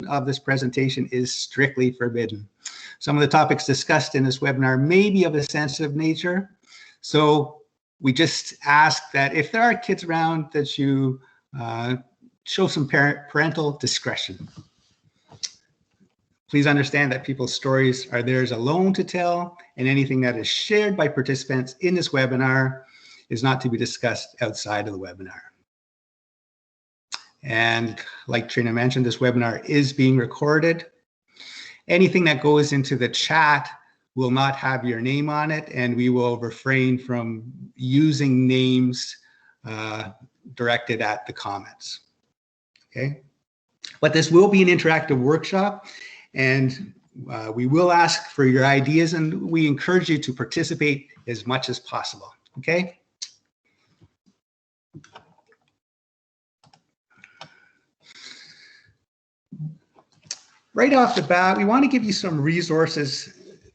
of this presentation is strictly forbidden. Some of the topics discussed in this webinar may be of a sensitive nature, so we just ask that if there are kids around that you show some parental discretion. Please understand that people's stories are theirs alone to tell, and anything that is shared by participants in this webinar is not to be discussed outside of the webinar. And like Trina mentioned, this webinar is being recorded. Anything that goes into the chat will not have your name on it, and we will refrain from using names directed at the comments. Okay, but this will be an interactive workshop, and we will ask for your ideas, and we encourage you to participate as much as possible. Okay. Right off the bat, we want to give you some resources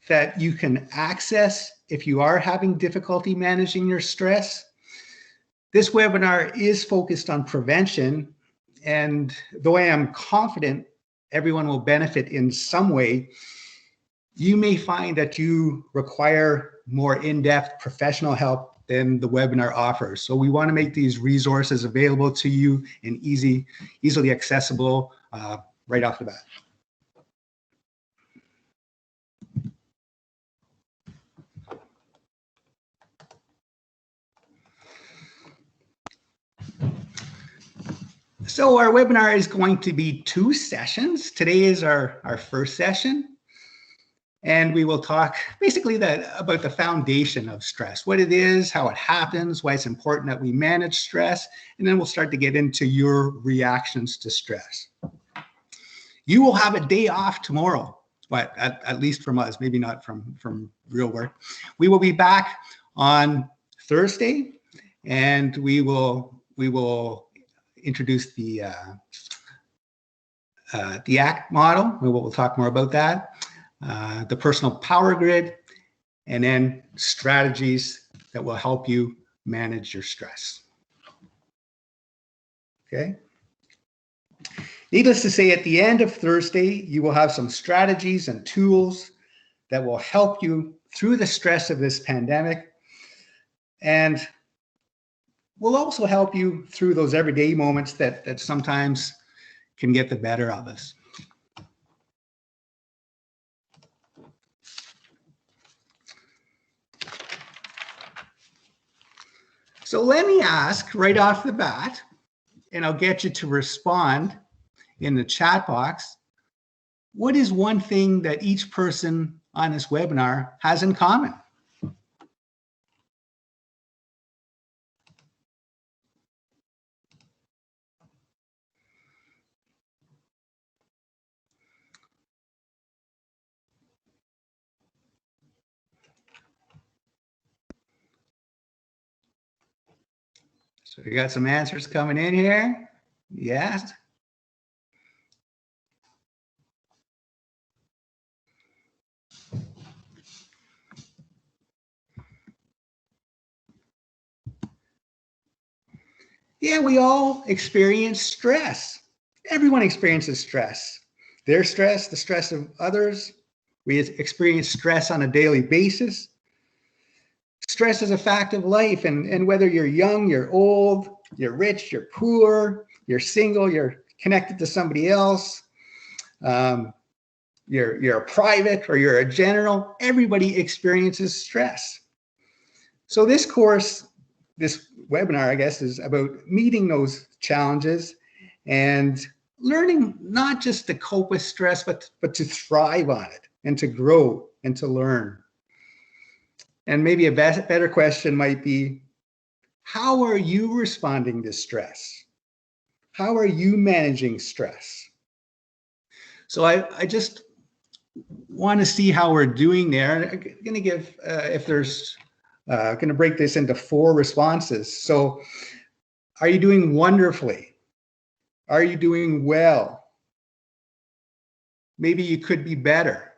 that you can access if you are having difficulty managing your stress. This webinar is focused on prevention, and though I am confident everyone will benefit in some way, you may find that you require more in-depth professional help than the webinar offers. So we want to make these resources available to you and easily accessible right off the bat. So our webinar is going to be 2 sessions. Today is our first session, and we will talk basically about the foundation of stress, what it is, how it happens, why it's important that we manage stress, and then we'll start to get into your reactions to stress. You will have a day off tomorrow, but at least from us, maybe not from real work. We will be back on Thursday, and we will introduce the ACT model. We'll talk more about that. The personal power grid, and then strategies that will help you manage your stress. Okay. Needless to say, at the end of Thursday, you will have some strategies and tools that will help you through the stress of this pandemic, and will also help you through those everyday moments that sometimes can get the better of us. So let me ask right off the bat, and I'll get you to respond in the chat box, what is one thing that each person on this webinar has in common? So we got some answers coming in here. Yes. Yeah, we all experience stress. Everyone experiences stress. Their stress, the stress of others. We experience stress on a daily basis. Stress is a fact of life, and whether you're young, you're old, you're rich, you're poor, you're single, you're connected to somebody else, you're a private or you're a general, everybody experiences stress. So this course, this webinar, I guess, is about meeting those challenges and learning not just to cope with stress, but to thrive on it and to grow and to learn. And maybe a better question might be, how are you responding to stress? How are you managing stress? So I just want to see how we're doing there. I'm going to give, if there's, going to break this into 4 responses. So are you doing wonderfully? Are you doing well? Maybe you could be better.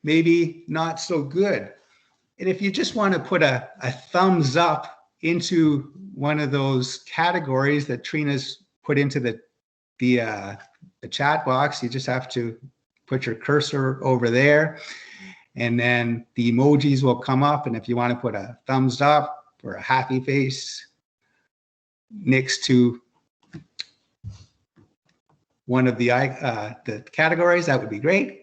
Maybe not so good. And if you just want to put a thumbs up into one of those categories that Trina's put into the the chat box, you just have to put your cursor over there, and then the emojis will come up. And if you want to put a thumbs up or a happy face next to one of the categories, that would be great.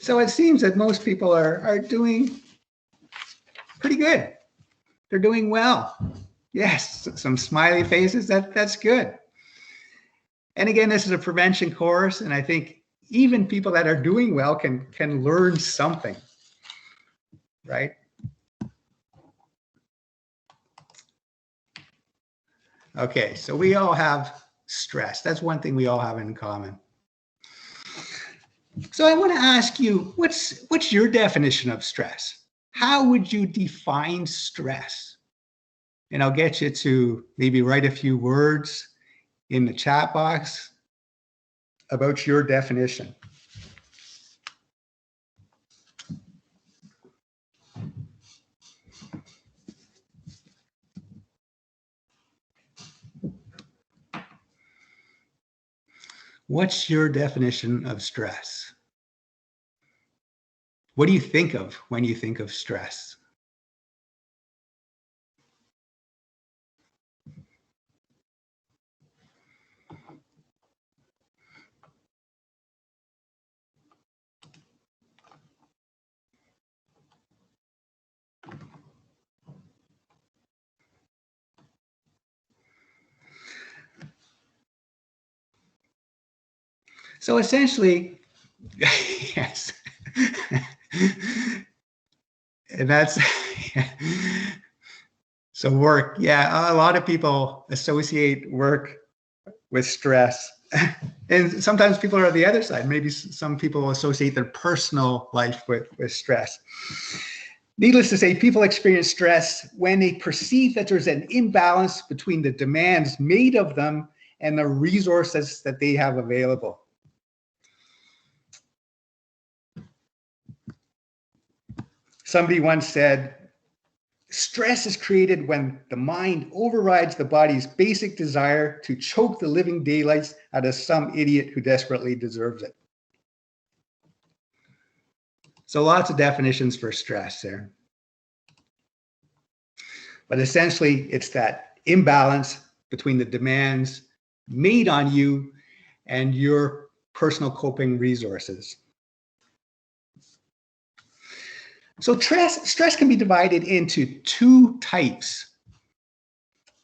So it seems that most people are doing pretty good. They're doing well. Yes, some smiley faces, that's good. And again, this is a prevention course, and I think even people that are doing well can learn something, right? Okay, so we all have stress. That's one thing we all have in common. So I want to ask you, what's your definition of stress? How would you define stress? And I'll get you to maybe write a few words in the chat box about your definition. What's your definition of stress? What do you think of when you think of stress? So essentially, yes. And that's, so work. Yeah, a lot of people associate work with stress. And sometimes people are on the other side. Maybe some people associate their personal life with stress. Needless to say, people experience stress when they perceive that there's an imbalance between the demands made of them and the resources that they have available. Somebody once said, stress is created when the mind overrides the body's basic desire to choke the living daylights out of some idiot who desperately deserves it. So lots of definitions for stress there. But essentially, it's that imbalance between the demands made on you and your personal coping resources. So stress can be divided into two types.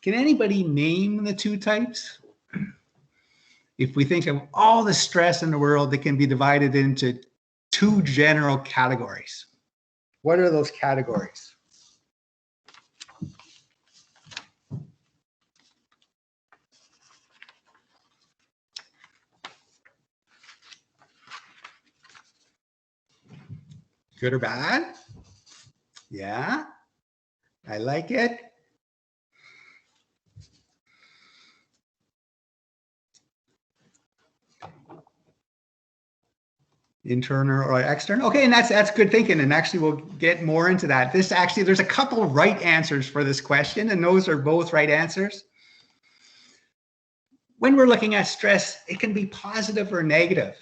Can anybody name the two types? If we think of all the stress in the world, it can be divided into two general categories. What are those categories? Good or bad? Yeah, I like it. Internal or external. Okay, and that's good thinking. And actually, we'll get more into that. There's a couple of right answers for this question, and those are both right answers. When we're looking at stress, it can be positive or negative.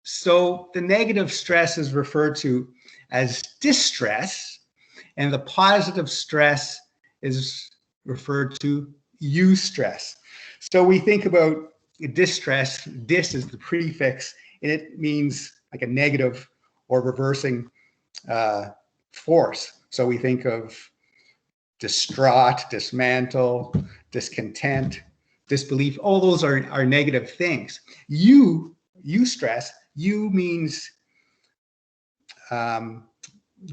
So the negative stress is referred to as distress, and the positive stress is referred to eustress. So we think about distress. Dis is the prefix, and it means like a negative or reversing force. So we think of distraught, dismantle, discontent, disbelief. All those are negative things. Eustress, you means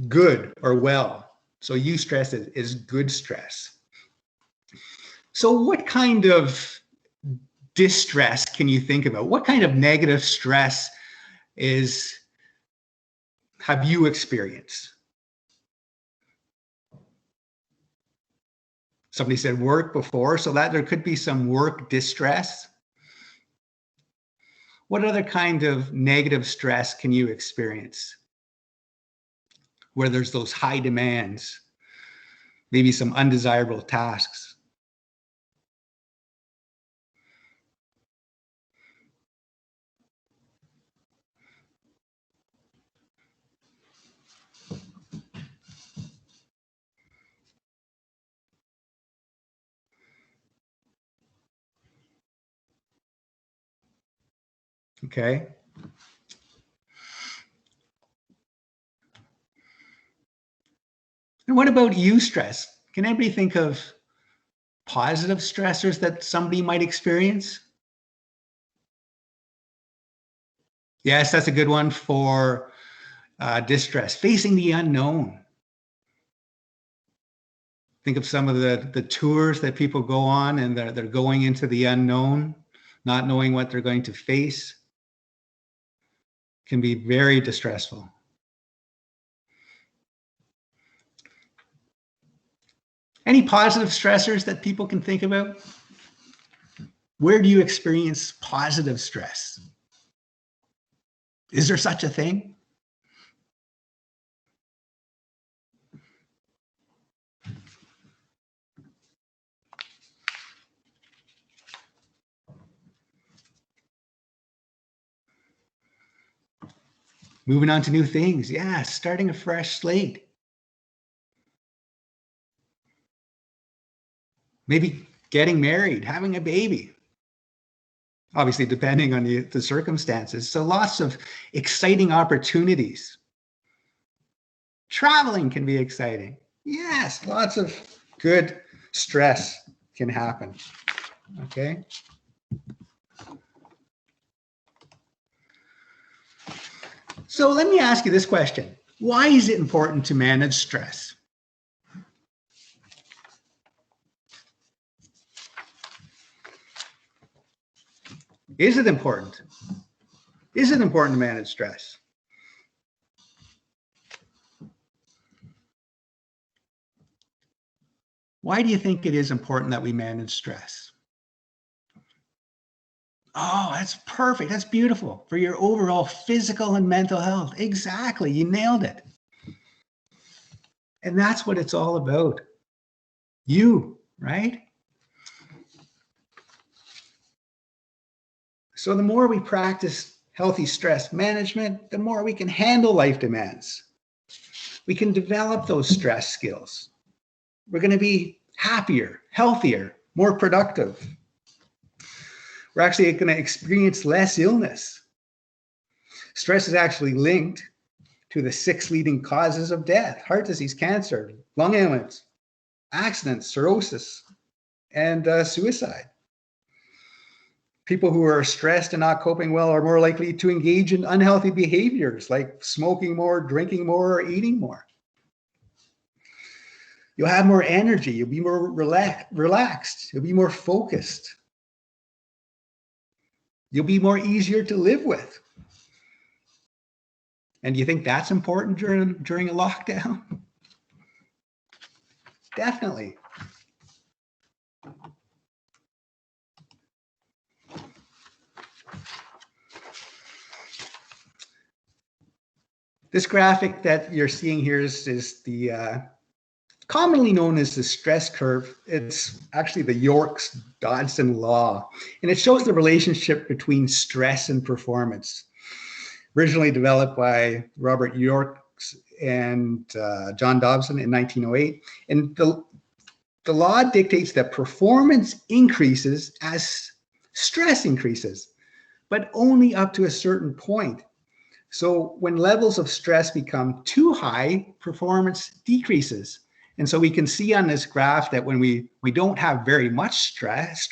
good or well. So eustress is good stress. So what kind of distress can you think about? What kind of negative stress have you experienced? Somebody said work before, so that there could be some work distress. What other kind of negative stress can you experience where there's those high demands, maybe some undesirable tasks? Okay. And what about eustress? Can anybody think of positive stressors that somebody might experience? Yes, that's a good one for distress, facing the unknown. Think of some of the tours that people go on, and they're going into the unknown, not knowing what they're going to face. Can be very distressful. Any positive stressors that people can think about? Where do you experience positive stress? Is there such a thing? Moving on to new things. Yeah, starting a fresh slate. Maybe getting married, having a baby. Obviously, depending on the circumstances. So lots of exciting opportunities. Traveling can be exciting. Yes, lots of good stress can happen. Okay. So let me ask you this question. Why is it important to manage stress? Is it important? Is it important to manage stress? Why do you think it is important that we manage stress? Oh, that's perfect. That's beautiful for your overall physical and mental health. Exactly. You nailed it. And that's what it's all about. You, right? So the more we practice healthy stress management, the more we can handle life demands. We can develop those stress skills. We're going to be happier, healthier, more productive. We're actually going to experience less illness. Stress is actually linked to the 6 leading causes of death: heart disease, cancer, lung ailments, accidents, cirrhosis, and suicide. People who are stressed and not coping well are more likely to engage in unhealthy behaviors like smoking more, drinking more, or eating more. You'll have more energy. You'll be more relaxed. You'll be more focused. You'll be more easier to live with. And do you think that's important during a lockdown? Definitely. This graphic that you're seeing here is the commonly known as the stress curve. It's actually the York-Dodson law, and it shows the relationship between stress and performance. Originally developed by Robert York and John Dobson in 1908. And the law dictates that performance increases as stress increases, but only up to a certain point. So when levels of stress become too high, performance decreases. And so we can see on this graph that when we don't have very much stress,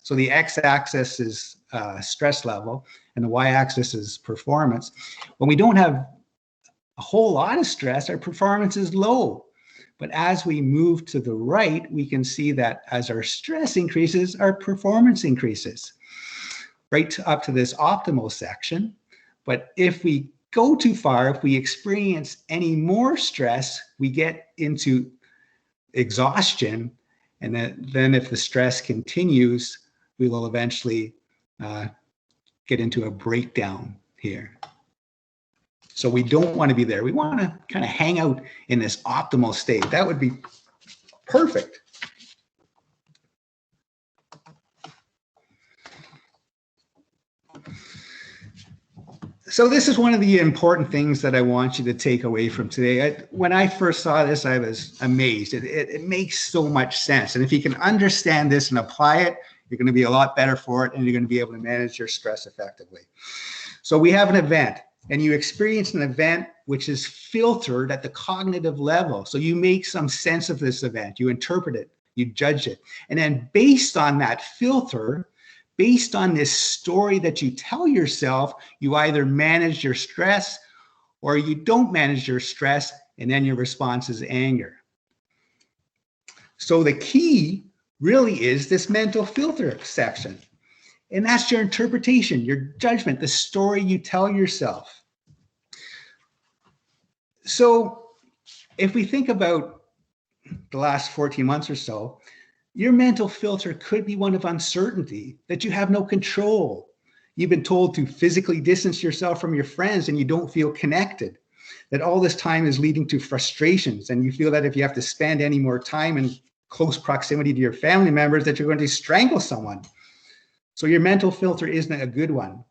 so the x-axis is stress level and the y-axis is performance. When we don't have a whole lot of stress, our performance is low. But as we move to the right, we can see that as our stress increases, our performance increases, right up to this optimal section. But if we go too far, if we experience any more stress, we get into exhaustion. And then if the stress continues, we will eventually get into a breakdown here. So we don't want to be there. We want to kind of hang out in this optimal state. That would be perfect. So this is one of the important things that I want you to take away from today. When I first saw this, I was amazed. It makes so much sense. And if you can understand this and apply it, you're going to be a lot better for it, and you're going to be able to manage your stress effectively. So we have an event, and you experience an event which is filtered at the cognitive level. So you make some sense of this event, you interpret it, you judge it. And then based on that filter, based on this story that you tell yourself, you either manage your stress or you don't manage your stress, and then your response is anger. So the key really is this mental filter section. And that's your interpretation, your judgment, the story you tell yourself. So if we think about the last 14 months or so, your mental filter could be one of uncertainty, that you have no control. You've been told to physically distance yourself from your friends and you don't feel connected, that all this time is leading to frustrations, and you feel that if you have to spend any more time in close proximity to your family members, that you're going to strangle someone. So your mental filter isn't a good one.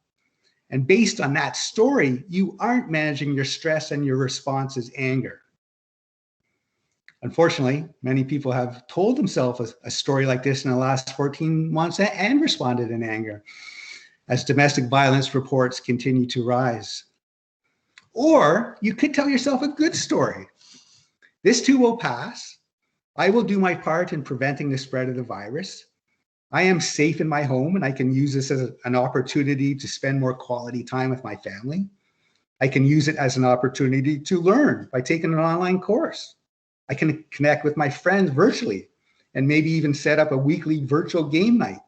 And based on that story, you aren't managing your stress, and your response is anger. Unfortunately, many people have told themselves a story like this in the last 14 months and responded in anger as domestic violence reports continue to rise. Or you could tell yourself a good story. This too will pass. I will do my part in preventing the spread of the virus. I am safe in my home, and I can use this as an opportunity to spend more quality time with my family. I can use it as an opportunity to learn by taking an online course. I can connect with my friends virtually and maybe even set up a weekly virtual game night.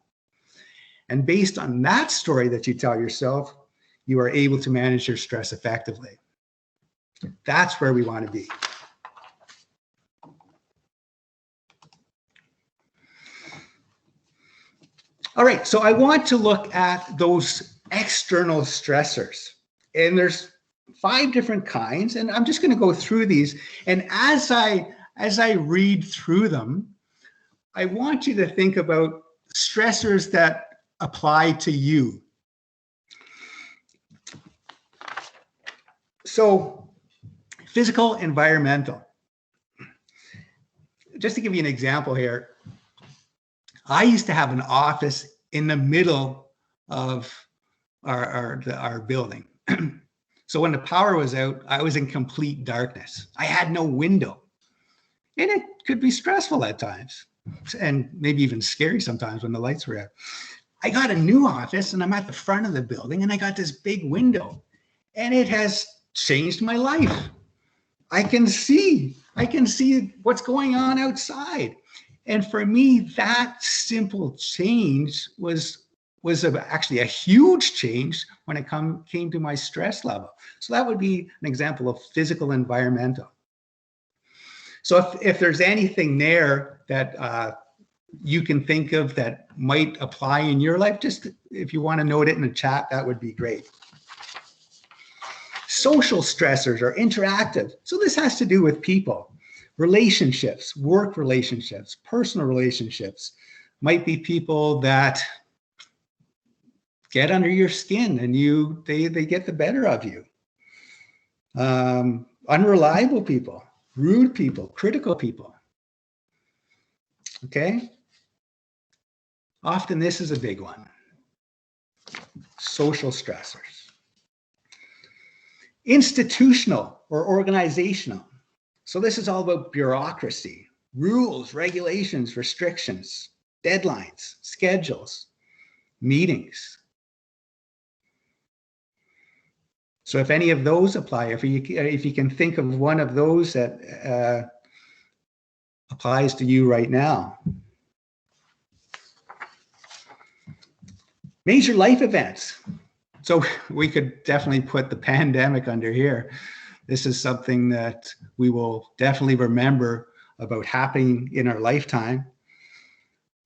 And based on that story that you tell yourself, you are able to manage your stress effectively. That's where we want to be. All right, so I want to look at those external stressors. And there's 5 different kinds, and I'm just going to go through these. And as I read through them, I want you to think about stressors that apply to you. So, physical, environmental. Just to give you an example here, I used to have an office in the middle of our building. So when the power was out, I was in complete darkness. I had no window. And it could be stressful at times, and maybe even scary sometimes when the lights were out. I got a new office, and I'm at the front of the building, and I got this big window, and it has changed my life. I can see what's going on outside. And for me, that simple change was actually a huge change when it came to my stress level. So that would be an example of physical, environmental. So if there's anything there that you can think of that might apply in your life, just if you want to note it in the chat, that would be great. Social stressors are interactive. So this has to do with people, relationships, work relationships, personal relationships. Might be people that get under your skin and they get the better of you. Unreliable people, rude people, critical people. Okay? Often this is a big one. Social stressors. Institutional or organizational. So this is all about bureaucracy, rules, regulations, restrictions, deadlines, schedules, meetings. So if any of those apply, if you can think of one of those that applies to you right now. Major life events. So we could definitely put the pandemic under here. This is something that we will definitely remember about happening in our lifetime.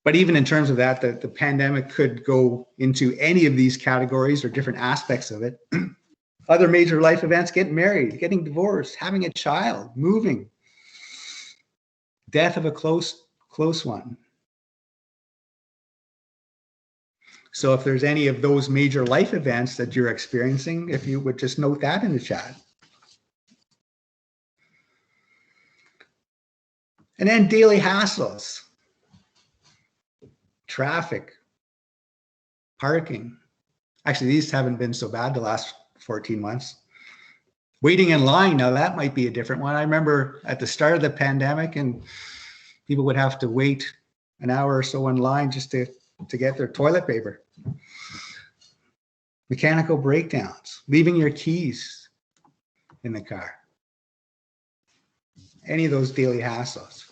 But even in terms of that, the pandemic could go into any of these categories or different aspects of it. Other major life events: getting married, getting divorced, having a child, moving, death of a close one. So if there's any of those major life events that you're experiencing, if you would just note that in the chat. And then daily hassles, traffic, parking. Actually, these haven't been so bad the last 14 months. Waiting in line, now that might be a different one. I remember at the start of the pandemic, and people would have to wait an hour or so in line just to get their toilet paper. Mechanical breakdowns, leaving your keys in the car. Any of those daily hassles.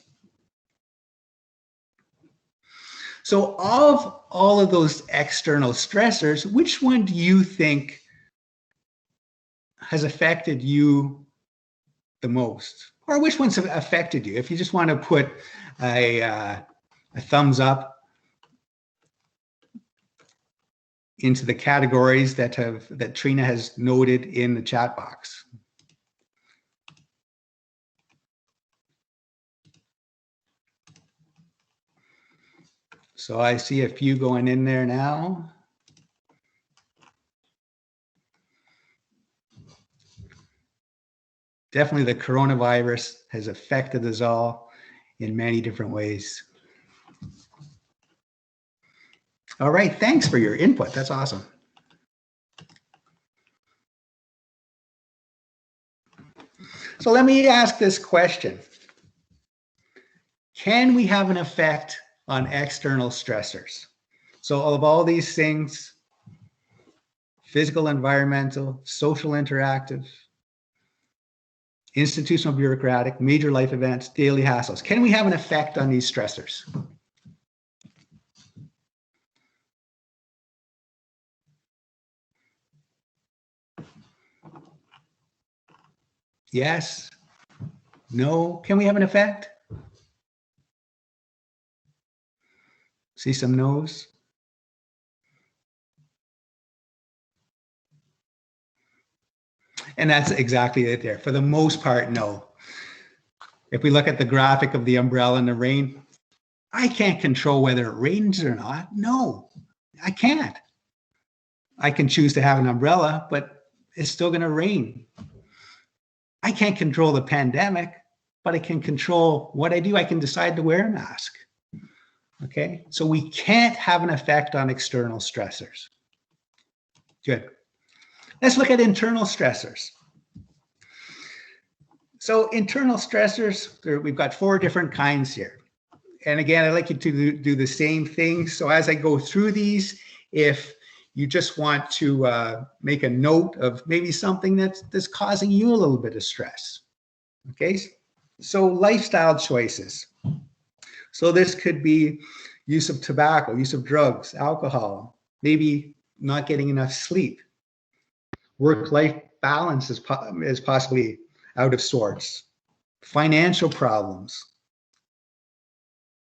So of all of those external stressors, which one do you think has affected you the most? Or which ones have affected you? If you just want to put a thumbs up into the categories that Trina has noted in the chat box. So I see a few going in there now. Definitely the coronavirus has affected us all in many different ways. All right, thanks for your input. That's awesome. So let me ask this question. Can we have an effect on external stressors? So of all these things, physical, environmental, social, interactive, institutional, bureaucratic, major life events, daily hassles, can we have an effect on these stressors? Yes? No? Can we have an effect? See some no's? And that's exactly it there. For the most part, no. If we look at the graphic of the umbrella and the rain, I can't control whether it rains or not. No, I can't. I can choose to have an umbrella, but it's still going to rain. I can't control the pandemic, but I can control what I do. I can decide to wear a mask. Okay, so we can't have an effect on external stressors. Good. Let's look at internal stressors. So internal stressors, we've got 4 different kinds here. And again, I'd like you to do the same thing. So as I go through these, if you just want to make a note of maybe something that's causing you a little bit of stress. Okay, so lifestyle choices. So this could be use of tobacco, use of drugs, alcohol, maybe not getting enough sleep. Work-life balance is possibly out of sorts. Financial problems.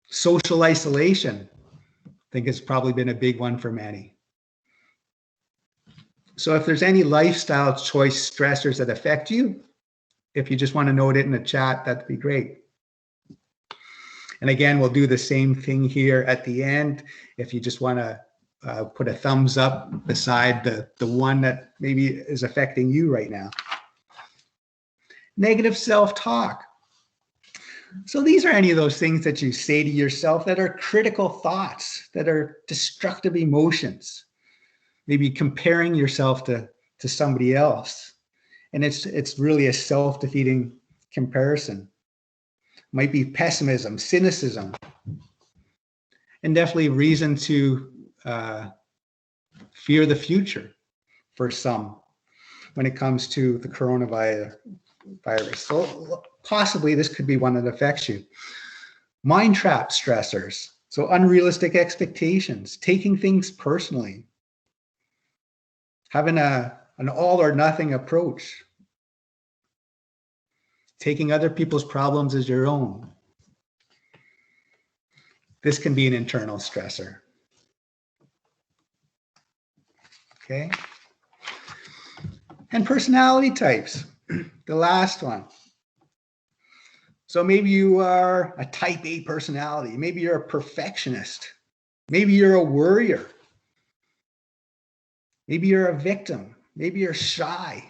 Social isolation, I think it's probably been a big one for many. So if there's any lifestyle choice stressors that affect you, if you just want to note it in the chat, that'd be great. And again, we'll do the same thing here at the end. If you just want to put a thumbs up beside the one that maybe is affecting you right now. Negative self-talk. So these are any of those things that you say to yourself that are critical thoughts, that are destructive emotions. Maybe comparing yourself to somebody else. And it's really a self-defeating comparison. Might be pessimism, cynicism, and definitely reason to fear the future for some when it comes to the coronavirus. So possibly this could be one that affects you. Mind trap stressors, so unrealistic expectations, taking things personally, having an all or nothing approach, taking other people's problems as your own. this can be an internal stressor. Okay. And personality types, the last one. So maybe you are a type A personality. Maybe you're a perfectionist. Maybe you're a worrier. Maybe you're a victim. Maybe you're shy.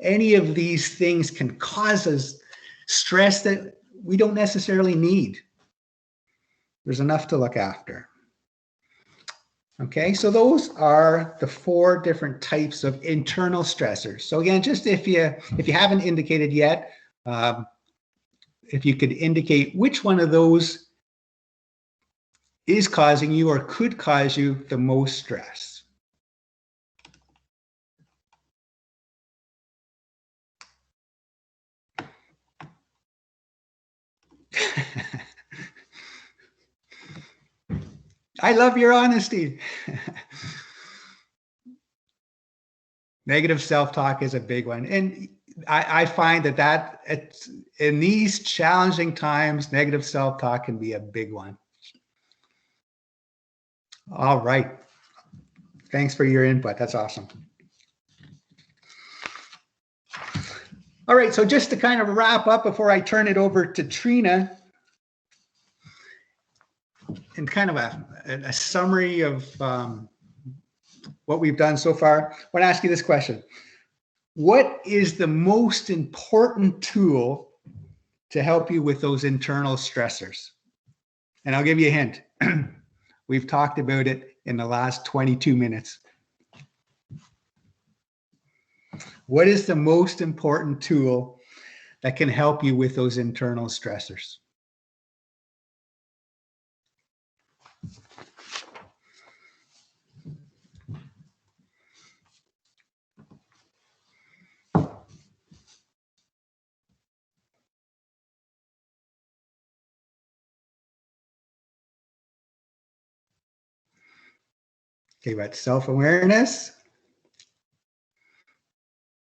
Any of these things can cause us stress that we don't necessarily need. There's enough to look after. Okay, so those are the 4 different types of internal stressors. So again, just if you haven't indicated yet, if you could indicate which one of those is causing you or could cause you the most stress. I love your honesty. Negative self-talk is a big one. And I find that it's, in these challenging times, negative self-talk can be a big one. All right. Thanks for your input. That's awesome. All right. So just to kind of wrap up before I turn it over to Trina, and kind of a summary of what we've done so far, I want to ask you this question. What is the most important tool to help you with those internal stressors? And I'll give you a hint. We've talked about it in the last 22 minutes. What is the most important tool that can help you with those internal stressors? Okay, but self-awareness.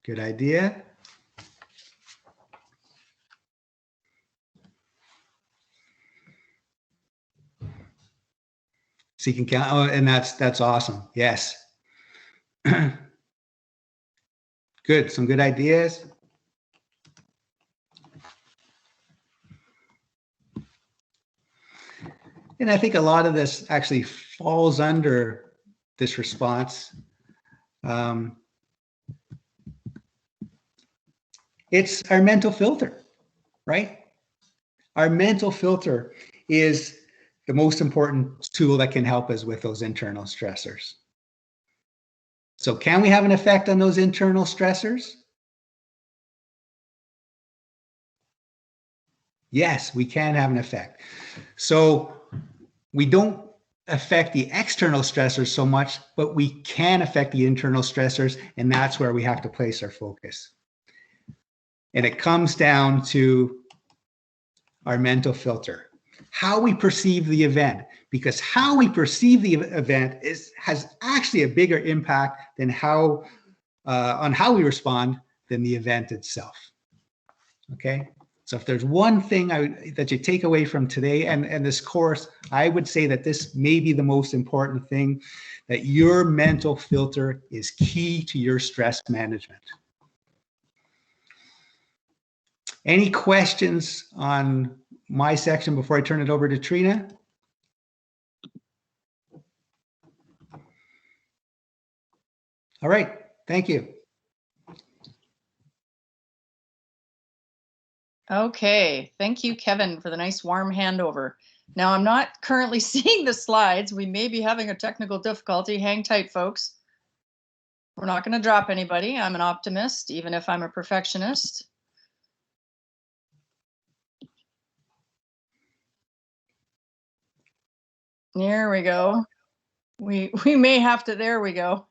Good idea. So you can count, oh, and that's awesome. Yes. Good, some good ideas. And I think a lot of this actually falls under this response. It's our mental filter, right? Our mental filter is the most important tool that can help us with those internal stressors. So can we have an effect on those internal stressors? Yes, we can have an effect. So we don't affect the external stressors so much, but we can affect the internal stressors, and that's where we have to place our focus. And it comes down to our mental filter, how we perceive the event, because how we perceive the event has actually a bigger impact than on how we respond than the event itself. Okay, so if there's one thing that you take away from today and this course, I would say that this may be the most important thing, that your mental filter is key to your stress management. Any questions on my section before I turn it over to Trina? All right, thank you. Okay, thank you, Kevin, for the nice warm handover. Now, I'm not currently seeing the slides. We may be having a technical difficulty. Hang tight, folks. We're not going to drop anybody. I'm an optimist, even if I'm a perfectionist. There we go. We may have to, there we go.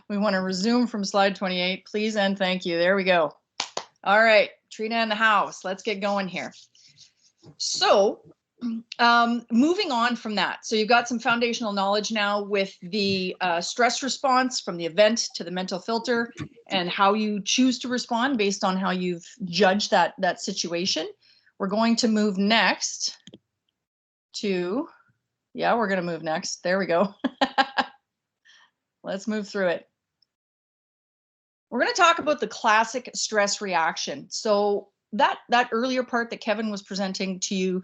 We want to resume from slide 28, please and thank you. There we go. All right, Trina in the house. Let's get going here. So moving on from that. So you've got some foundational knowledge now with the stress response from the event to the mental filter and how you choose to respond based on how you've judged that situation. We're going to move next to, yeah, we're going to move next. There we go. Let's move through it. We're going to talk about the classic stress reaction. So that earlier part that Kevin was presenting to you,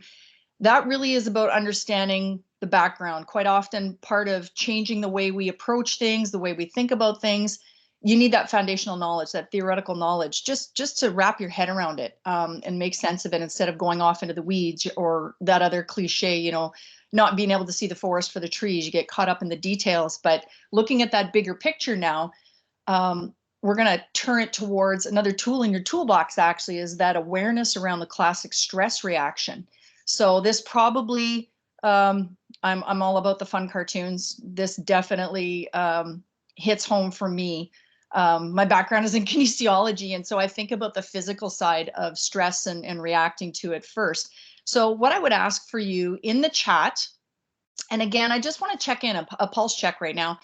that really is about understanding the background. Quite often part of changing the way we approach things, the way we think about things, you need that foundational knowledge, that theoretical knowledge, just to wrap your head around it, and make sense of it instead of going off into the weeds, or that other cliche, you know, not being able to see the forest for the trees. You get caught up in the details. But looking at that bigger picture now, we're going to turn it towards another tool in your toolbox, actually, is that awareness around the classic stress reaction. So this probably, I'm all about the fun cartoons. This definitely hits home for me. My background is in kinesiology, and so I think about the physical side of stress and reacting to it first. So what I would ask for you in the chat, and again, I just want to check in, a pulse check right now.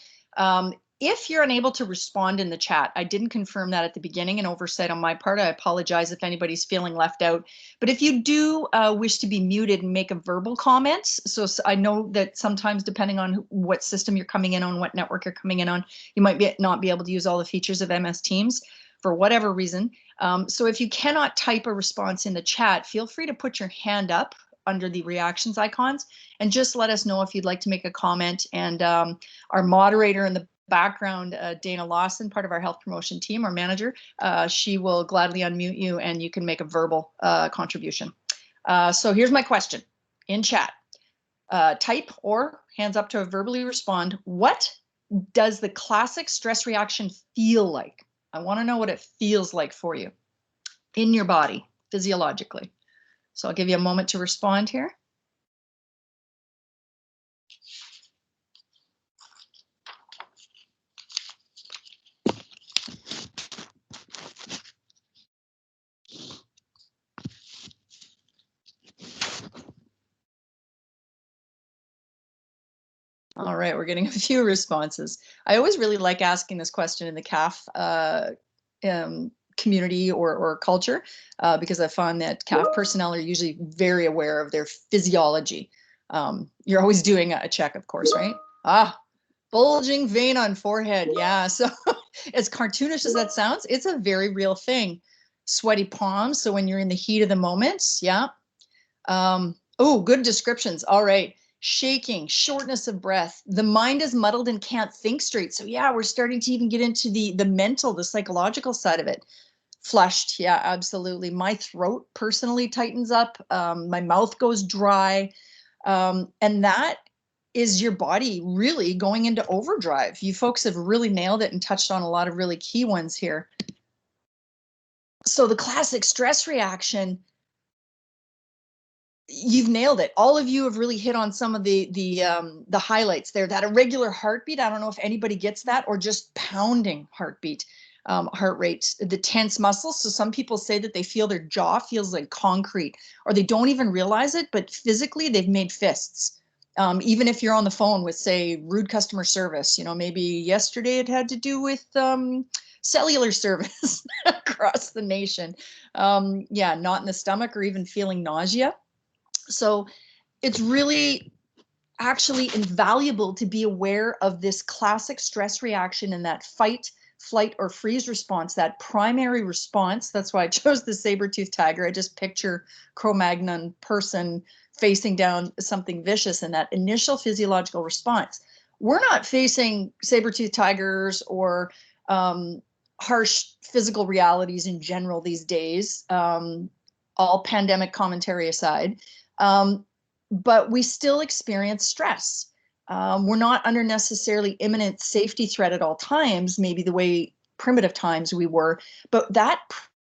If you're unable to respond in the chat, I didn't confirm that at the beginning, an oversight on my part. I apologize if anybody's feeling left out. But if you do wish to be muted and make a verbal comment, so I know that sometimes depending on what system you're coming in on, what network you're coming in on, you might not be able to use all the features of MS Teams for whatever reason. So if you cannot type a response in the chat, feel free to put your hand up under the reactions icons and just let us know if you'd like to make a comment. And our moderator in the background, Dana Lawson, part of our health promotion team, our manager, she will gladly unmute you and you can make a verbal contribution. So here's my question in chat. Type or hands up to verbally respond. What does the classic stress reaction feel like? I want to know what it feels like for you in your body, physiologically. So I'll give you a moment to respond here. All right, we're getting a few responses. I always really like asking this question in the CAF community or culture, because I find that CAF personnel are usually very aware of their physiology. You're always doing a check, of course, right? Bulging vein on forehead. Yeah, so as cartoonish as that sounds, it's a very real thing. Sweaty palms, so when you're in the heat of the moment, yeah. Oh, good descriptions. All right. Shaking, shortness of breath. The mind is muddled and can't think straight. So yeah, we're starting to even get into the mental, the psychological side of it. Flushed, yeah, absolutely. My throat personally tightens up. My mouth goes dry. And that is your body really going into overdrive. You folks have really nailed it and touched on a lot of really key ones here. So the classic stress reaction, you've nailed it. All of you have really hit on some of the highlights there. That irregular heartbeat, I don't know if anybody gets that, or just pounding heartbeat, heart rate, the tense muscles. So some people say that they feel their jaw feels like concrete, or they don't even realize it, but physically they've made fists. Even if you're on the phone with, say, rude customer service, you know, maybe yesterday it had to do with cellular service across the nation. Yeah, knot in the stomach or even feeling nausea. So it's really actually invaluable to be aware of this classic stress reaction and that fight, flight, or freeze response, that primary response. That's why I chose the saber-toothed tiger. I just picture Cro-Magnon person facing down something vicious in that initial physiological response. We're not facing saber-toothed tigers or harsh physical realities in general these days, all pandemic commentary aside. But we still experience stress. We're not under necessarily imminent safety threat at all times, maybe the way primitive times we were, but that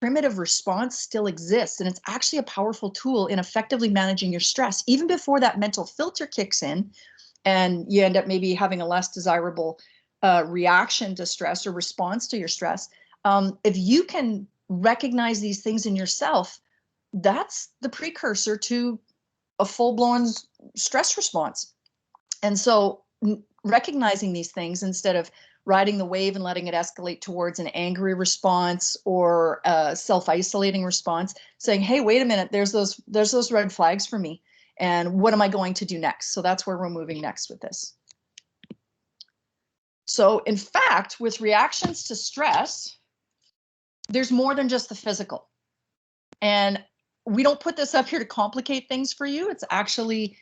primitive response still exists. And it's actually a powerful tool in effectively managing your stress, even before that mental filter kicks in and you end up maybe having a less desirable reaction to stress or response to your stress. If you can recognize these things in yourself, that's the precursor to a full-blown stress response. And so recognizing these things instead of riding the wave and letting it escalate towards an angry response or a self-isolating response, saying, hey, wait a minute, there's those red flags for me. And what am I going to do next? So that's where we're moving next with this. So in fact, with reactions to stress, there's more than just the physical. And we don't put this up here to complicate things for you. It's actually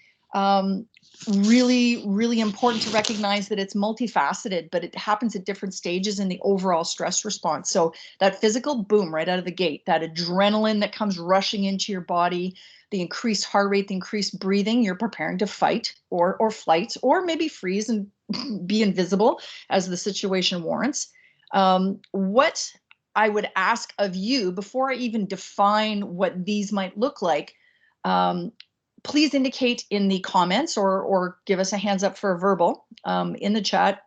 really, really important to recognize that it's multifaceted, but it happens at different stages in the overall stress response. So that physical boom right out of the gate, that adrenaline that comes rushing into your body, the increased heart rate, the increased breathing, you're preparing to fight or flight, or maybe freeze and be invisible as the situation warrants. What I would ask of you before I even define what these might look like, please indicate in the comments or give us a hands up for a verbal in the chat.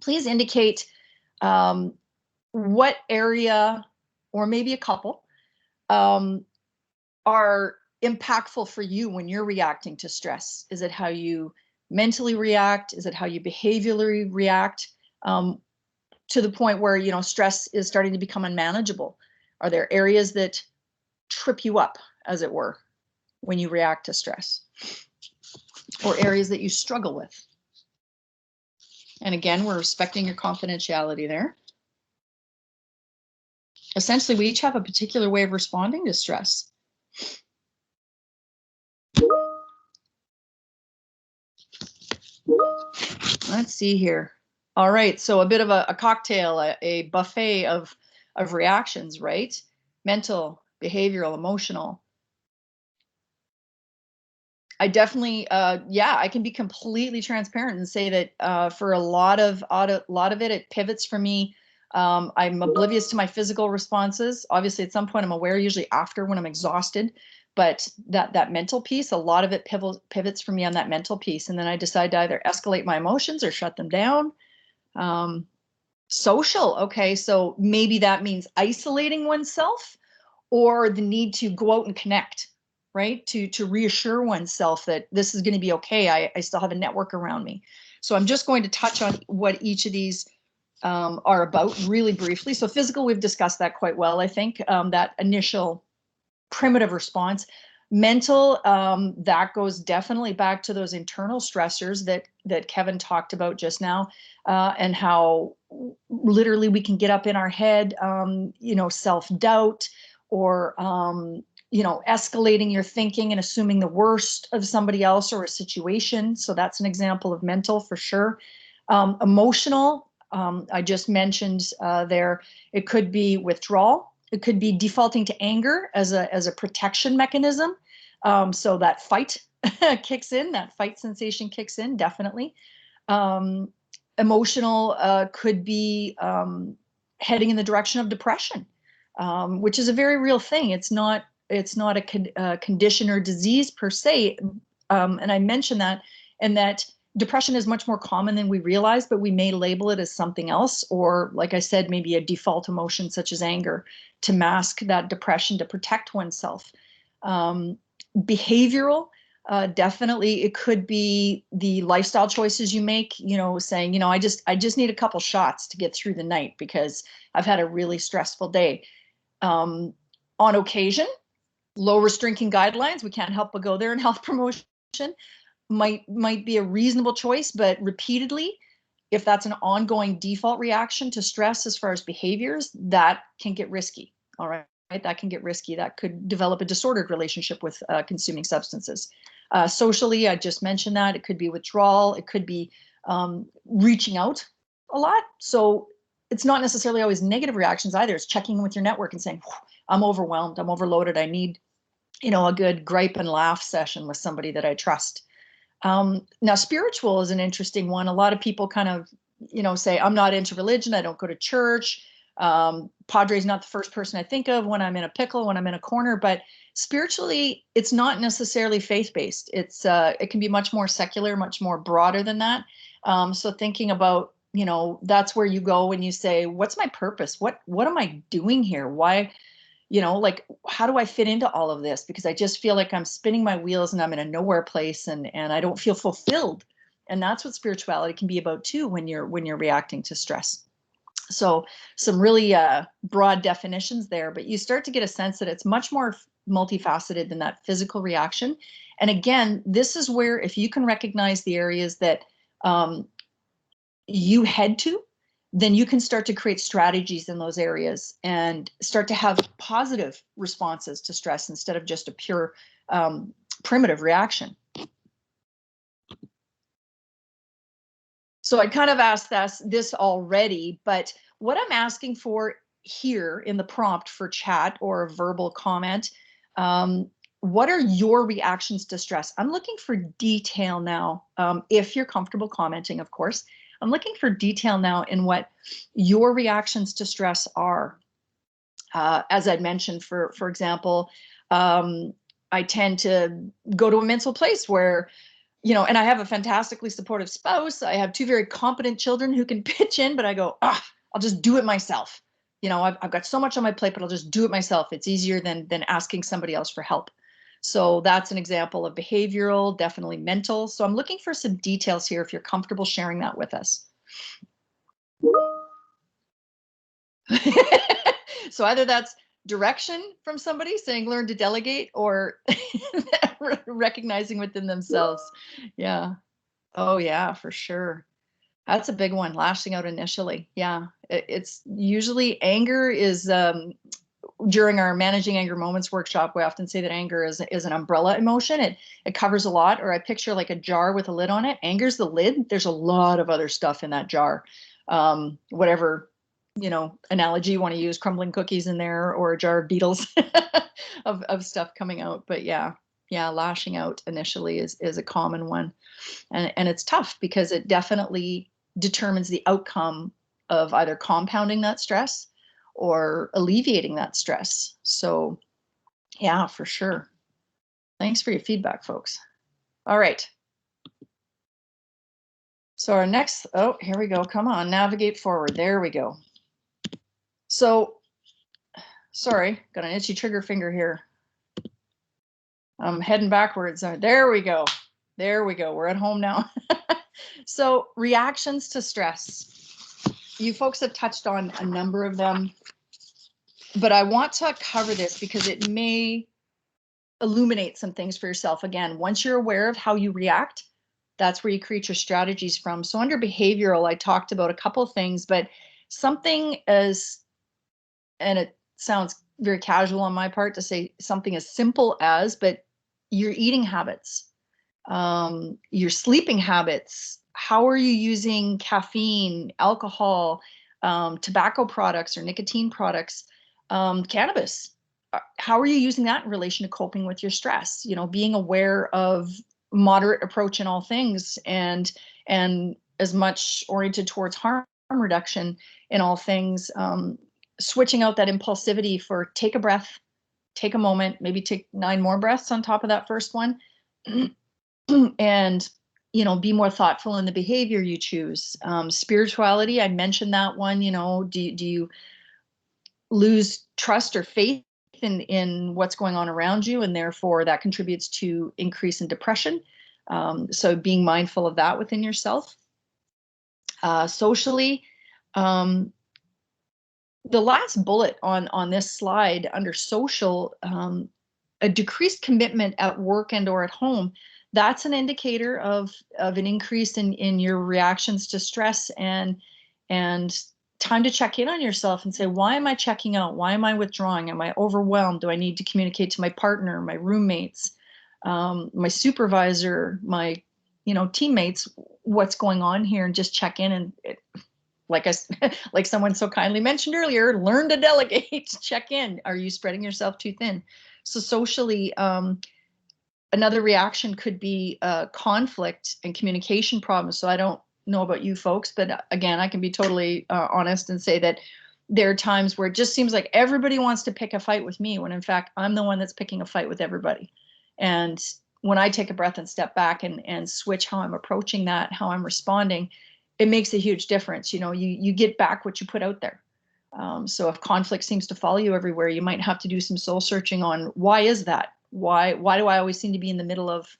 Please indicate what area, or maybe a couple, are impactful for you when you're reacting to stress. Is it how you mentally react? Is it how you behaviorally react? To the point where, you know, stress is starting to become unmanageable? Are there areas that trip you up, as it were, when you react to stress, or areas that you struggle with? And again, we're respecting your confidentiality there. Essentially, we each have a particular way of responding to stress. Let's see here. All right, so a bit of a cocktail, a buffet of reactions, right? Mental, behavioral, emotional. I definitely, yeah, I can be completely transparent and say that for a lot of it, it pivots for me. I'm oblivious to my physical responses. Obviously, at some point, I'm aware, usually after when I'm exhausted. But that mental piece, a lot of it pivots for me on that mental piece, and then I decide to either escalate my emotions or shut them down. Social, okay, so maybe that means isolating oneself, or the need to go out and connect, right? To reassure oneself that this is going to be okay. I still have a network around me. So I'm just going to touch on what each of these are about really briefly. So physical, we've discussed that quite well, I think, that initial primitive response. Mental, that goes definitely back to those internal stressors that Kevin talked about just now, and how literally we can get up in our head, you know, self-doubt, or you know, escalating your thinking and assuming the worst of somebody else or a situation. So that's an example of mental for sure. Emotional, I just mentioned there, it could be withdrawal. It could be defaulting to anger as a protection mechanism. So that fight kicks in, that fight sensation kicks in, definitely. Emotional could be heading in the direction of depression, which is a very real thing. It's not a condition or disease per se. And I mention that, and that depression is much more common than we realize, but we may label it as something else, or like I said, maybe a default emotion such as anger to mask that depression, to protect oneself. Behavioral, definitely, it could be the lifestyle choices you make, you know, saying, you know, I just need a couple shots to get through the night because I've had a really stressful day. On occasion, low risk drinking guidelines, we can't help but go there in health promotion, might be a reasonable choice, but repeatedly, if that's an ongoing default reaction to stress as far as behaviors, that can get risky. All right, that can get risky. That could develop a disordered relationship with consuming substances. Socially, I just mentioned that. It could be withdrawal. It could be reaching out a lot. So it's not necessarily always negative reactions either. It's checking in with your network and saying, I'm overwhelmed, I'm overloaded, I need, you know, a good gripe and laugh session with somebody that I trust. Now, spiritual is an interesting one. A lot of people kind of, you know, say, I'm not into religion, I don't go to church. Padre's not the first person I think of when I'm in a pickle, when I'm in a corner. But spiritually, it's not necessarily faith-based. It can be much more secular, much more broader than that. So thinking about, you know, that's where you go when you say, what's my purpose? What am I doing here? Why? You know, like, how do I fit into all of this? Because I just feel like I'm spinning my wheels and I'm in a nowhere place, and I don't feel fulfilled. And that's what spirituality can be about too when you're reacting to stress. So some really broad definitions there, but you start to get a sense that it's much more multifaceted than that physical reaction. And again, this is where if you can recognize the areas that you head to, then you can start to create strategies in those areas and start to have positive responses to stress instead of just a pure primitive reaction. So I kind of asked this already, but what I'm asking for here in the prompt for chat or verbal comment, what are your reactions to stress? I'm looking for detail now. If you're comfortable commenting, of course, I'm looking for detail now in what your reactions to stress are. As I mentioned, for example, I tend to go to a mental place where, and I have a fantastically supportive spouse. I have 2 very competent children who can pitch in, but I go, I'll just do it myself. I've got so much on my plate, but I'll just do it myself. It's easier than asking somebody else for help. So that's an example of behavioral, definitely mental. So I'm looking for some details here if you're comfortable sharing that with us. So either that's direction from somebody saying learn to delegate, or recognizing within themselves. Yeah. Oh yeah, for sure. That's a big one, lashing out initially. Yeah. It's usually anger is during our managing anger moments workshop, we often say that anger is an umbrella emotion. It covers a lot, or I picture like a jar with a lid on it. Anger's the lid. There's a lot of other stuff in that jar. Whatever, analogy you want to use, crumbling cookies in there or a jar of beetles of stuff coming out. But yeah, lashing out initially is a common one. And it's tough because it definitely determines the outcome of either compounding that stress or alleviating that stress. So yeah, for sure. Thanks for your feedback, folks. All right. So our next, here we go. Come on, navigate forward. There we go. So, sorry, got an itchy trigger finger here. I'm heading backwards. There we go. There we go. We're at home now. So reactions to stress. You folks have touched on a number of them, but I want to cover this because it may illuminate some things for yourself. Again, once you're aware of how you react, that's where you create your strategies from. So under behavioral, I talked about a couple of things, but something as, and it sounds very casual on my part to say something as simple as, but your eating habits, your sleeping habits, how are you using caffeine, alcohol, tobacco products or nicotine products, cannabis? How are you using that in relation to coping with your stress? Being aware of moderate approach in all things and as much oriented towards harm reduction in all things, switching out that impulsivity for take a breath, take a moment, maybe take 9 more breaths on top of that first one. And, be more thoughtful in the behavior you choose. Spirituality, I mentioned that one, do you lose trust or faith in what's going on around you, and therefore that contributes to increase in depression. So being mindful of that within yourself. Socially, the last bullet on this slide under social, a decreased commitment at work and or at home, that's an indicator of an increase in your reactions to stress, and time to check in on yourself and say, why am I checking out? Why am I withdrawing? Am I overwhelmed? Do I need to communicate to my partner, my roommates, my supervisor, my teammates, what's going on here, and just check in. And like someone so kindly mentioned earlier, learn to delegate. Check in. Are you spreading yourself too thin? So socially, another reaction could be conflict and communication problems. So I don't know about you folks, but again, I can be totally honest and say that there are times where it just seems like everybody wants to pick a fight with me, when in fact I'm the one that's picking a fight with everybody. And when I take a breath and step back and switch how I'm approaching that, how I'm responding, it makes a huge difference. You get back what you put out there. So if conflict seems to follow you everywhere, you might have to do some soul searching on why is that? Why do I always seem to be in the middle of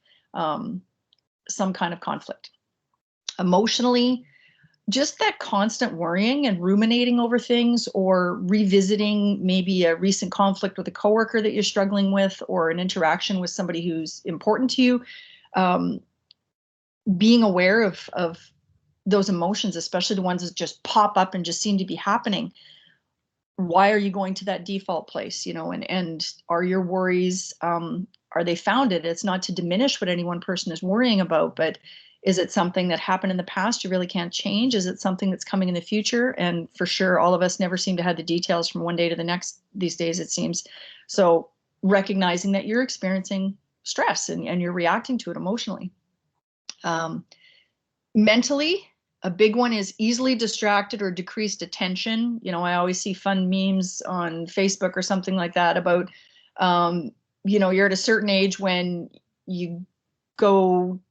some kind of conflict? Emotionally, just that constant worrying and ruminating over things, or revisiting maybe a recent conflict with a coworker that you're struggling with, or an interaction with somebody who's important to you. Being aware of those emotions, especially the ones that just pop up and just seem to be happening. Why are you going to that default place? And are your worries, are they founded? It's not to diminish what any one person is worrying about, but is it something that happened in the past you really can't change? Is it something that's coming in the future? And for sure, all of us never seem to have the details from one day to the next these days, it seems. So recognizing that you're experiencing stress and you're reacting to it emotionally. Mentally, a big one is easily distracted or decreased attention. I always see fun memes on Facebook or something like that about, you're at a certain age when you go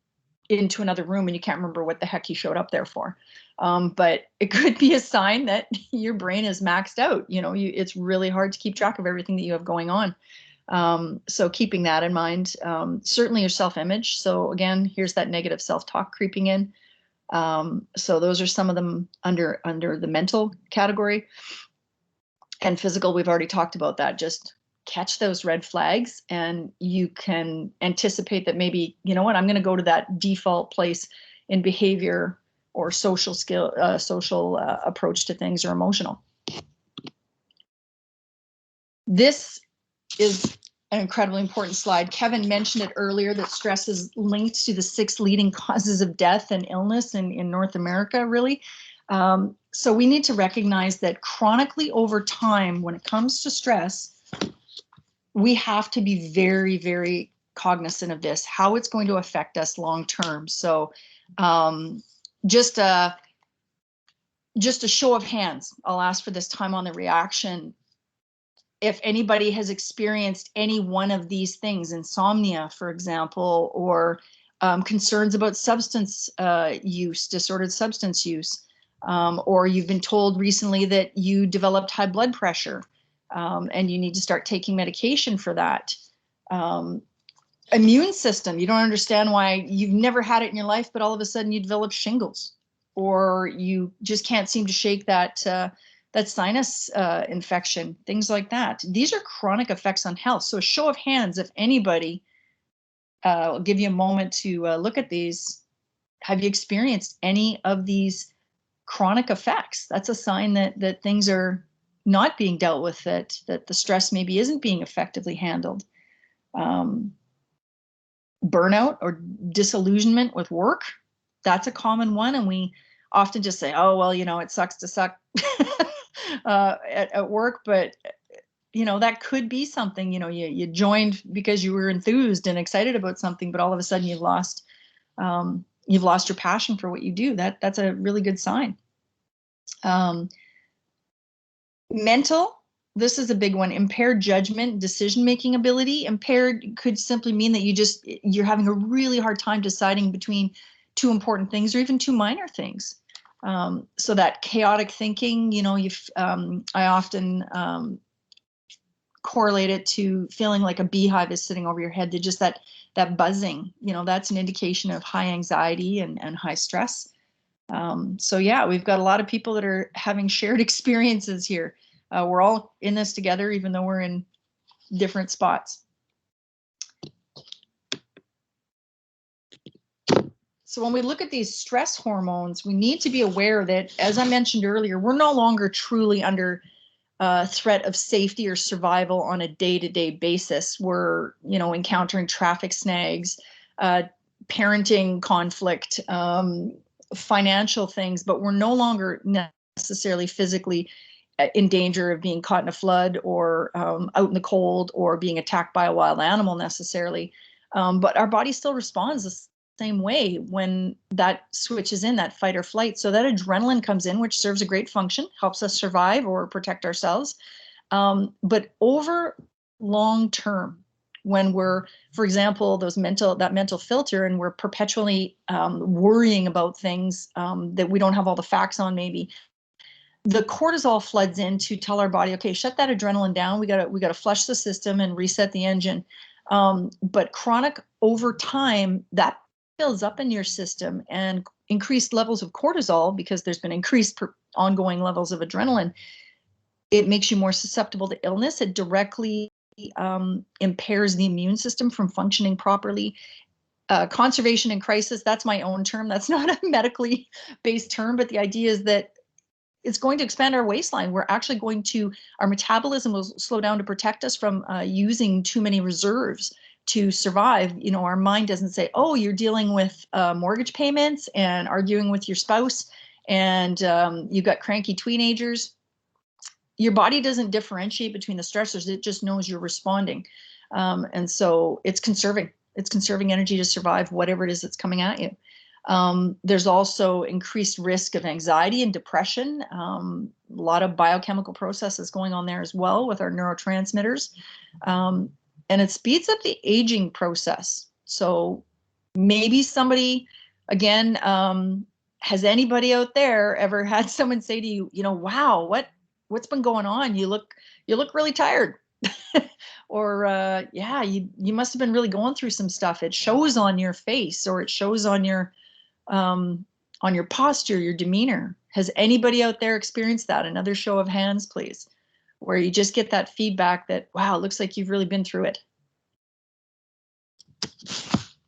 into another room and you can't remember what the heck you showed up there for. But it could be a sign that your brain is maxed out. It's really hard to keep track of everything that you have going on. So keeping that in mind, certainly your self-image. So again, here's that negative self-talk creeping in. So those are some of them under the mental category. And physical, we've already talked about that. Just catch those red flags, and you can anticipate that maybe, I'm going to go to that default place in behavior or social skill, social approach to things, or emotional. This is an incredibly important slide. Kevin mentioned it earlier that stress is linked to the 6 leading causes of death and illness in North America, really. So we need to recognize that chronically over time, when it comes to stress, we have to be very, very cognizant of this, how it's going to affect us long term. So just a show of hands, I'll ask for this time on the reaction. If anybody has experienced any one of these things, insomnia, for example, or concerns about substance use, disordered substance use, or you've been told recently that you developed high blood pressure, and you need to start taking medication for that. Immune system, you don't understand why you've never had it in your life, but all of a sudden you develop shingles, or you just can't seem to shake that sinus infection, things like that. These are chronic effects on health. So a show of hands, if anybody, I'll give you a moment to look at these. Have you experienced any of these chronic effects? That's a sign that things are not being dealt with, that the stress maybe isn't being effectively handled. Burnout or disillusionment with work, that's a common one. And we often just say, oh, well, it sucks to suck at work. But, that could be something, you joined because you were enthused and excited about something, but all of a sudden you've lost your passion for what you do. That's a really good sign. Mental, this is a big one. Impaired judgment, decision-making ability. Impaired could simply mean that you're having a really hard time deciding between 2 important things or even 2 minor things. So that chaotic thinking, I often correlate it to feeling like a beehive is sitting over your head. They're just that buzzing, that's an indication of high anxiety and high stress. So yeah, we've got a lot of people that are having shared experiences here. We're all in this together, even though we're in different spots. So when we look at these stress hormones, we need to be aware that, as I mentioned earlier, we're no longer truly under threat of safety or survival on a day-to-day basis. We're, encountering traffic snags, parenting conflict, financial things, but we're no longer necessarily physically in danger of being caught in a flood or out in the cold or being attacked by a wild animal necessarily. But our body still responds the same way when that switches in, that fight or flight. So that adrenaline comes in, which serves a great function, helps us survive or protect ourselves. But over long term, when we're, for example, that mental filter, and we're perpetually worrying about things that we don't have all the facts on, maybe the cortisol floods in to tell our body, okay, shut that adrenaline down. We gotta flush the system and reset the engine. But chronic over time, that builds up in your system and increased levels of cortisol, because there's been increased ongoing levels of adrenaline, it makes you more susceptible to illness. It directly impairs the immune system from functioning properly. Conservation in crisis, that's my own term. That's not a medically based term, but the idea is that it's going to expand our waistline. We're actually going to, our metabolism will slow down to protect us from using too many reserves to survive. You know, our mind doesn't say, oh, you're dealing with mortgage payments and arguing with your spouse, and you've got cranky teenagers. Your body doesn't differentiate between the stressors. It just knows you're responding. And so it's conserving. It's conserving energy to survive whatever it is that's coming at you. There's also increased risk of anxiety and depression. A lot of biochemical processes going on there as well with our neurotransmitters. And it speeds up the aging process. So maybe somebody, again, has anybody out there ever had someone say to you, you know, wow, what's been going on? You look really tired. Or yeah, you must have been really going through some stuff. It shows on your face, or it shows on your posture, your demeanor. Has anybody out there experienced that? Another show of hands, please, where you just get that feedback that, wow, it looks like you've really been through it.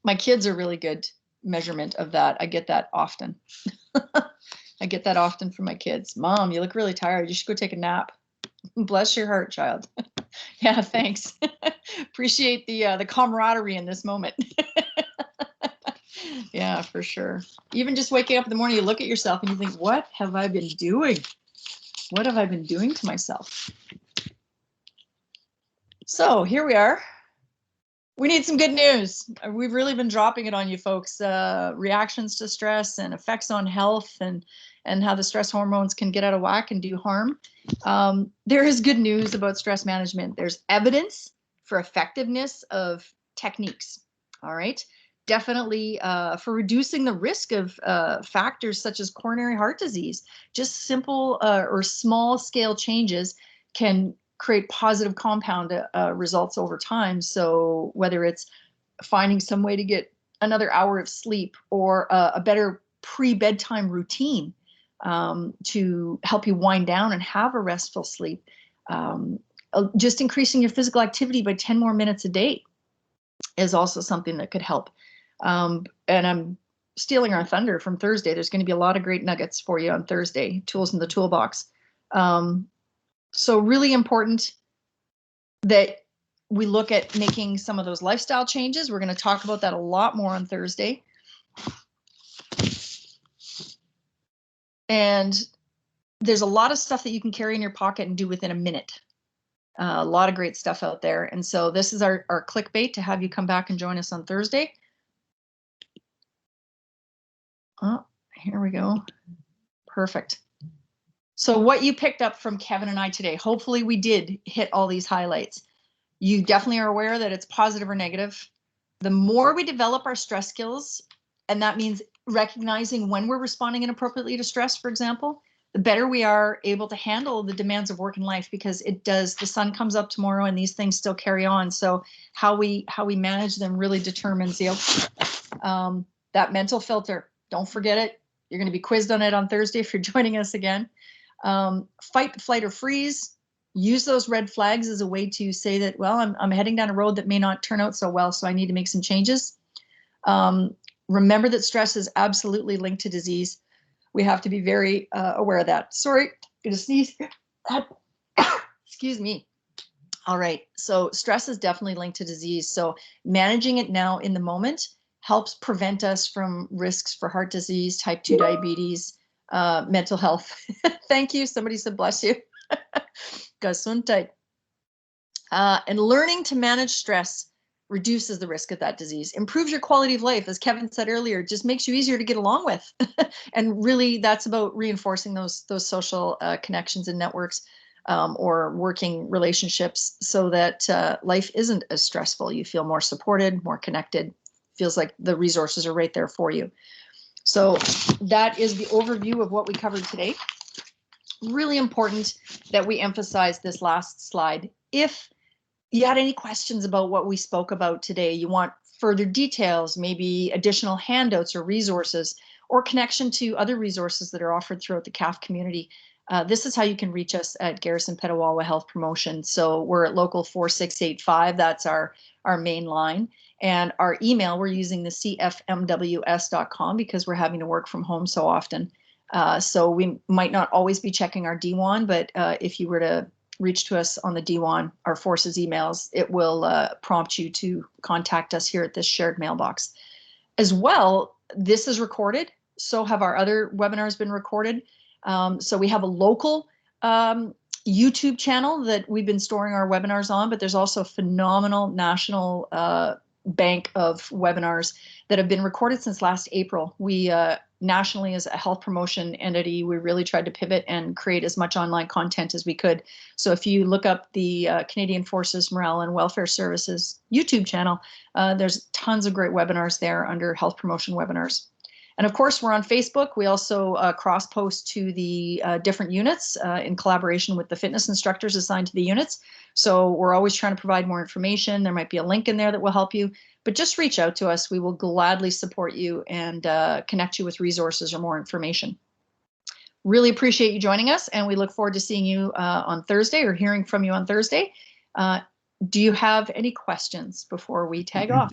My kids are really good measurement of that. I get that often. I get that often from my kids. Mom, you look really tired. You should go take a nap. Bless your heart, child. Yeah, thanks. Appreciate the camaraderie in this moment. Yeah, for sure. Even just waking up in the morning, you look at yourself and you think, what have I been doing? What have I been doing to myself? So here we are. We need some good news. We've really been dropping it on you folks. Reactions to stress and effects on health, and how the stress hormones can get out of whack and do harm. There is good news about stress management. There's evidence for effectiveness of techniques. All right. Definitely for reducing the risk of factors such as coronary heart disease. Just simple or small scale changes can create positive compound results over time. So whether it's finding some way to get another hour of sleep, or a better pre-bedtime routine to help you wind down and have a restful sleep, just increasing your physical activity by 10 more minutes a day is also something that could help. And I'm stealing our thunder from Thursday. There's going to be a lot of great nuggets for you on Thursday, tools in the toolbox. So really important that we look at making some of those lifestyle changes. We're going to talk about that a lot more on Thursday. And there's a lot of stuff that you can carry in your pocket and do within a minute. A lot of great stuff out there. And so this is our clickbait to have you come back and join us on Thursday. Oh, here we go. Perfect. So what you picked up from Kevin and I today, hopefully we did hit all these highlights. You definitely are aware that it's positive or negative. The more we develop our stress skills, and that means recognizing when we're responding inappropriately to stress, for example, the better we are able to handle the demands of work and life, because the sun comes up tomorrow and these things still carry on. So how we manage them really determines the outcome. That mental filter, don't forget it. You're going to be quizzed on it on Thursday if you're joining us again. Fight, flight, or freeze. Use those red flags as a way to say that, well, I'm heading down a road that may not turn out so well, so I need to make some changes. Remember that stress is absolutely linked to disease. We have to be very aware of that. Sorry, gonna sneeze. Excuse me. All right, so stress is definitely linked to disease. So managing it now in the moment helps prevent us from risks for heart disease, type 2 diabetes, mental health. Thank you. Somebody said bless you. Gesundheit. And learning to manage stress reduces the risk of that disease, improves your quality of life. As Kevin said earlier, just makes you easier to get along with. And really that's about reinforcing those social connections and networks, or working relationships, so that life isn't as stressful. You feel more supported, more connected, feels like the resources are right there for you. So that is the overview of what we covered today. Really important that we emphasize this last slide. If you had any questions about what we spoke about today, you want further details, maybe additional handouts or resources, or connection to other resources that are offered throughout the CAF community, this is how you can reach us at Garrison Petawawa Health Promotion. So we're at local 4685. That's our main line. And our email, we're using the cfmws.com because we're having to work from home so often. So we might not always be checking our D1, but if you were to reach to us on the D1, our forces emails, it will prompt you to contact us here at this shared mailbox. As well, this is recorded. So have our other webinars been recorded. So we have a local YouTube channel that we've been storing our webinars on, but there's also a phenomenal national bank of webinars that have been recorded since last April. We nationally, as a health promotion entity, we really tried to pivot and create as much online content as we could. So if you look up the Canadian Forces Morale and Welfare Services YouTube channel, there's tons of great webinars there under health promotion webinars. And of course, we're on Facebook. We also cross-post to the different units in collaboration with the fitness instructors assigned to the units. So we're always trying to provide more information. There might be a link in there that will help you, but just reach out to us. We will gladly support you and connect you with resources or more information. Really appreciate you joining us, and we look forward to seeing you on Thursday or hearing from you on Thursday. Do you have any questions before we tag off?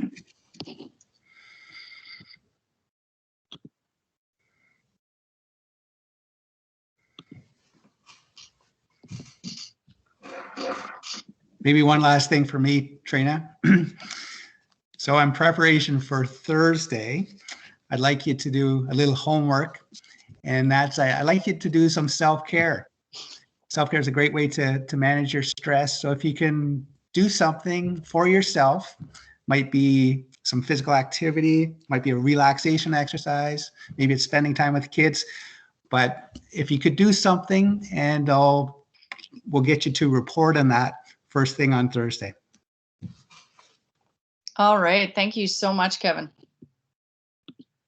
Maybe one last thing for me, Trina. So in preparation for Thursday, I'd like you to do a little homework, and that's I'd like you to do some self-care. Self-care is a great way to manage your stress. So if you can do something for yourself, might be some physical activity, might be a relaxation exercise, maybe it's spending time with kids. But if you could do something, and we'll get you to report on that first thing on Thursday. All right. Thank you so much, Kevin.